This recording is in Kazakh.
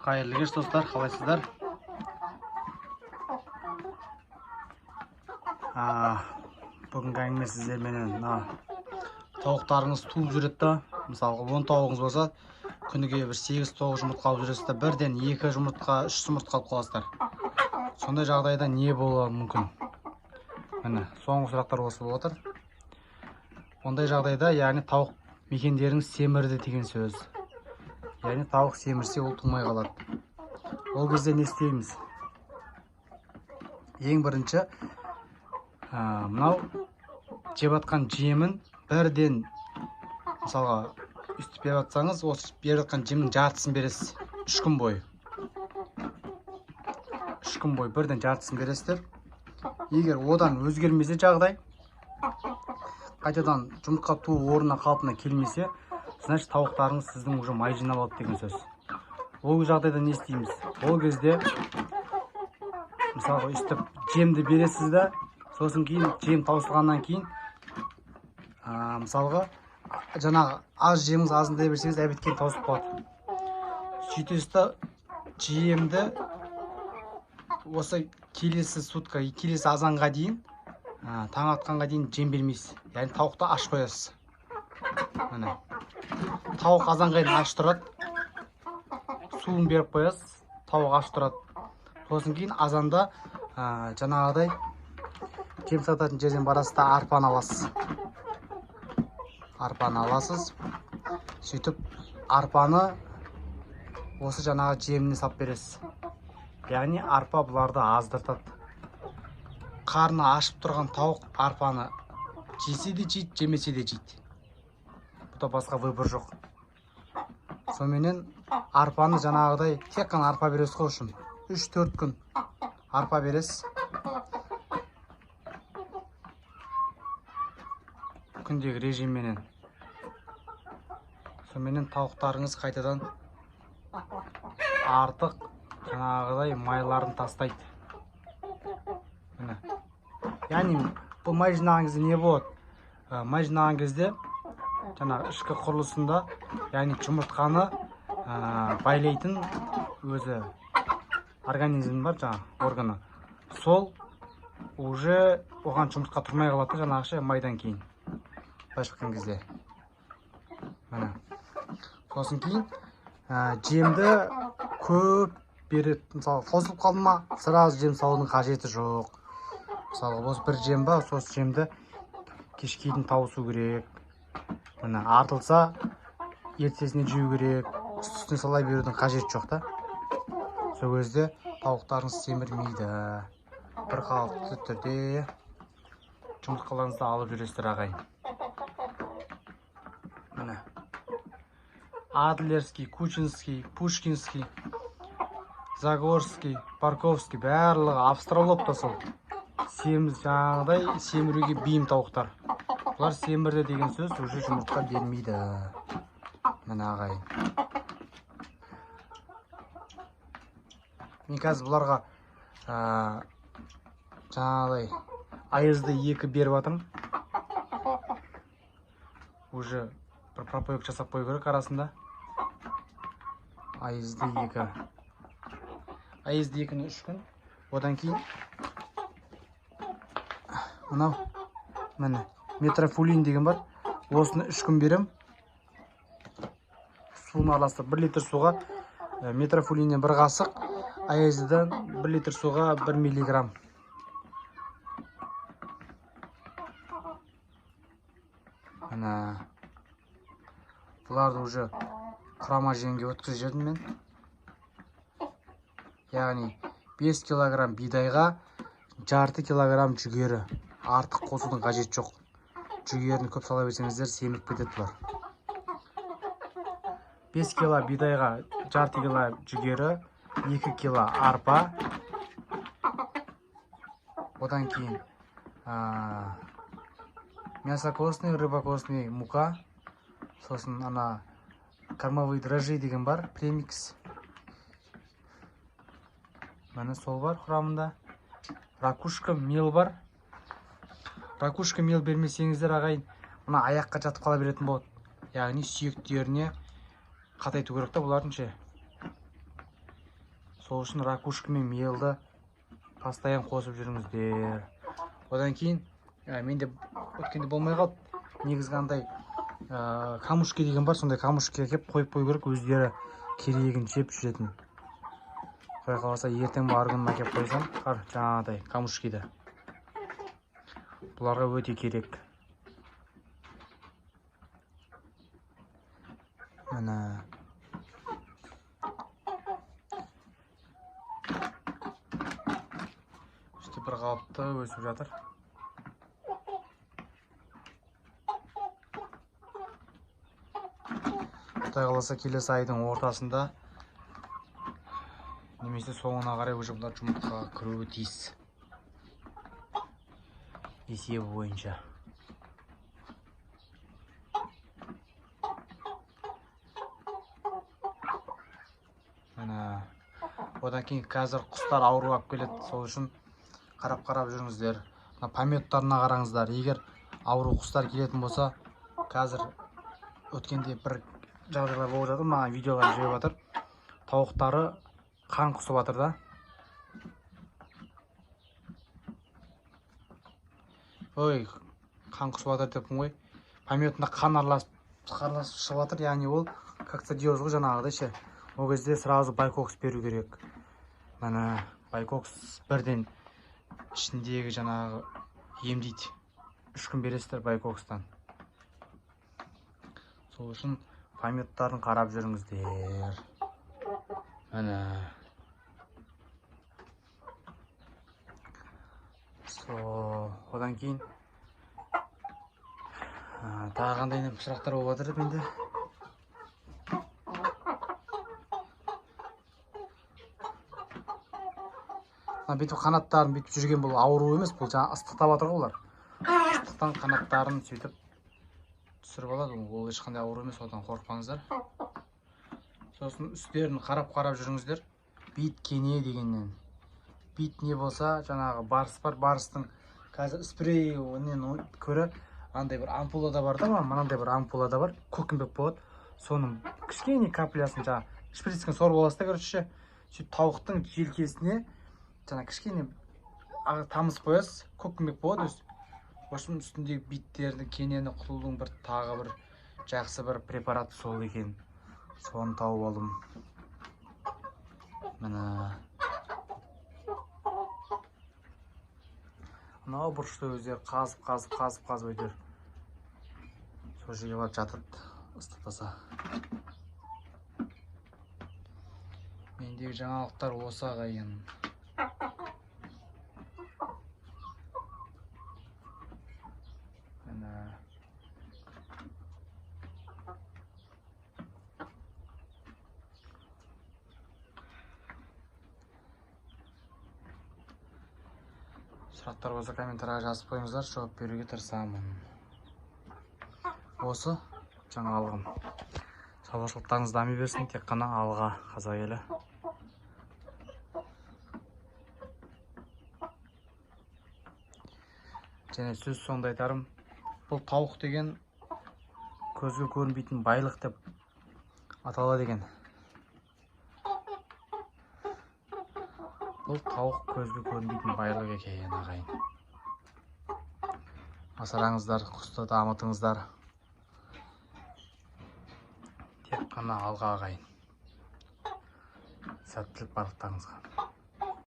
Қайырлы кеш достар, қалайсыздар? Бүгінгі әңгіме сіздермен тауықтарыңыз туып жүреді. Мысалға 10 тауығыңыз болса, күніге бір 8-9 жұмыртқа алып жүресіздер, бірден 2 жұмыртқа, 3 жұмыртқа алып қаласыздар. Сондай жағдайда не болуы мүмкін? Міне, соңғы сұрақтар осы болып отыр. Ондай жағдайда, яғни тауық мекендеріңіз семірді деген сөз. Яғни тауық семірсе, ол тумай қалады. Ол кезде не істейміз? Ең бірінші, мынау жеп атқан жемін бірден, мысалға, үстіп беріп атсаңыз, осы беріп атқан жемнің жартысын бересіз 3 күн бойы. 3 күн бойы бірден жартысын бересіздер. Егер одан өзгермесе жағдай, қайтадан жұмыртқа туу орнына қалпына келмесе, значит тауықтарыңыз сіздің уже май жинап алды деген сөз. Ол жағдайда не істейміз? Ол кезде мысалға үстіп жемді бересіз да, сосын кейін жем таусылғаннан кейін мысалға жаңағы аз жеміңіз азындай берсеңіз әбеткен таусып қалады. Сөйтесіз да жемді осы келесі сутка, келесі азанға дейін, таң атқанға дейін жем бермейсіз. Яғни тауықты аш қоясыз. Міне. Тауық азанға дейін аш тұрады. Суын беріп қоясыз. Тауық аш тұрады. Сосын кейін азанда жаңағыдай жем сататын жерден барасыз да арпаны аласыз. Арпаны аласыз. Сөйтіп арпаны осы жаңағы жеміне сап бересіз. Яғни арпа бұларды аздыртады. Қарны ашып тұрған тауық арпаны жесе де жейді, жемесе де жейді. Бұда басқа выбор жоқ. Сонымен арпаны жаңағыдай тек қана арпа бересіз ғой үшін. 3-4 күн арпа бересіз. Күндегі режимменен. Сонымен тауықтарыңыз қайтадан артық жаңағыдай майларын тастайды. Міне. Яғни бұл май жинаған кезде не болады? Май жинаған кезде жаңағы ішкі құрылысында, яғни жұмыртқаны байлайтын өзі организм бар, жаңағы органы. Сол уже оған жұмыртқа тұрмай қалады жаңағы майдан кейін. Былай шыққан кезде. Міне. Сосын кейін жемді көп береді. Мысалы, қосылып қалды ма, сразу жем салудың қажеті жоқ. Мысалы, осы бір жем ба, сосы жемді кешке дейін тауысу керек. Міне, артылса, ертесіне жеу керек. Үстіне салай берудің қажеті жоқ та. Сол кезде тауықтарыңыз семірмейді. Bir қалыпты түрде жұмыртқаларыңызды алып жүресіздер ағайын. Міне. Адлерский, Кучинский, Пушкинский, Загорский, Парковский барлығы австралоп та сол. Жаңағыдай семіруге бейім тауықтар. Бұлар семірді деген сөз уже жұмыртқа бермейді. Міне ағайын. Мен қазір бұларға жаңағыдай айызды 2 беріп атырмын. Уже бір пропойка жасап қою керек арасында. Айызды 2. Айызды 2-ні 3 күн. Одан кейін мынау, міне, метрофулин деген бар. Осыны 3 күн берем. Суын араластырып 1 литр суға метрофулиннен 1 қасық, айыздыдан 1 литр суға 1 миллиграмм. Міне. Бұларды уже құрама жемге өткізіп жібердім мен. Яғни 5 килограмм бидайға жарты килограмм жүгері. Артық қосудың қажет жоқ. Жүгеріні көп сала берсеңіздер семіп кетеді бұлар. 5 кило бидайға жарты кило жүгері, 2 кило арпа. Одан кейін мясокосный, рыбокосный мука. Сосын ана кормовые дрожжи деген бар, премикс. Міне сол бар құрамында. Ракушка мел бар. Ракушка мел бермесеңіздер ағайын, мына аяққа жатып қала беретін болады. Яғни сүйектеріне қатайту керек та бұлардың ше. Сол үшін ракушка мен мелді постоянно қосып жүріңіздер. Одан кейін менде өткенде болмай қалды. Негізгі андай камушки деген бар, сондай камушки әкеп қойып қою керек, өздері керегін жеп жүретін. Құдай қаласа ертең бар күнін әкеп қойсам, жаңағыдай камушкиді. Бұларға өте керек. Міне. Үсті бір қалыпты өсіп жатыр. Құдай қаласа келесі айдың ортасында немесе соңына қарай уже бұлар жұмыртқаға кіруі тиіс. Есебі бойынша. Одан кейін қазір құстар ауырып келеді, сол үшін қарап жүріңіздер. Пометтарына қараңыздар. Егер ауру құстар келетін болса, қазір өткенде бір жағдайлар болып жатыр, маған видеоға жіберіп жатыр. Тауықтары қан құсып жатыр да. Ой, қан құсып жатыр деппін ғой. Пометында қан араласып шығып жатыр, яғни ол коксидиоз ғой жаңағыдай ше. Ол кезде сразу байкокс беру керек. Міне байкокс бірден ішіндегі жаңағы емдейді. 3 күн бересіздер байкокстан. Сол үшін пометтарын қарап жүріңіздер. Міне. Одан кейін тағы қандай сұрақтар болып жатыр менде. Бүйтіп қанаттарын бүйтіп жүрген бұл ауру емес, бұл жаңа ыстықтап жатыр ғой олар. Ыстықтан қанаттарын сөйтіп түсіріп алады, ол ешқандай ауру емес, одан қорықпаңыздар. Сосын үстерін қарап жүріңіздер. Бит кене дегеннен. Бит не болса, жаңағы барыс бар, барыстың қазір спрейінен көрі андай бір ампулада бар да, мынандай бір ампулада бар, көкімбек болады. Соның кішкене каплясын жаңа шприцпен сорып аласыз да, короче, сөйтіп тауықтың желкесіне жаңа кішкене тамыз қоясыз, көкімбек болады өз. Осының үстіндегі биттерді, кенені құтылудың бір тағы бір жақсы бір препарат сол екен. Соны тауып алдым. Міне. Мынау бұрышты өздері қазып өйтер. Сол жерге барып жатады, ыстықтаса. Мендегі жаңалықтар осы ағайын. Сұрақтар болса комментарияға жазып қойыңыздар, жауап беруге тырысамын. Осы жаңалығым. Шаруашылықтарыңыз дами берсін, тек қана алға қазақ елі. Және сөз соңында айтарым, бұл тауық деген көзге көрінбейтін байлық деп аталады екен. Бұл тауық көзге көрінбейтін байлық екен ағайын. Асыраңыздар, құсты дамытыңыздар. Тек қана алға ағайын. Сәттілік барлықтарыңызға.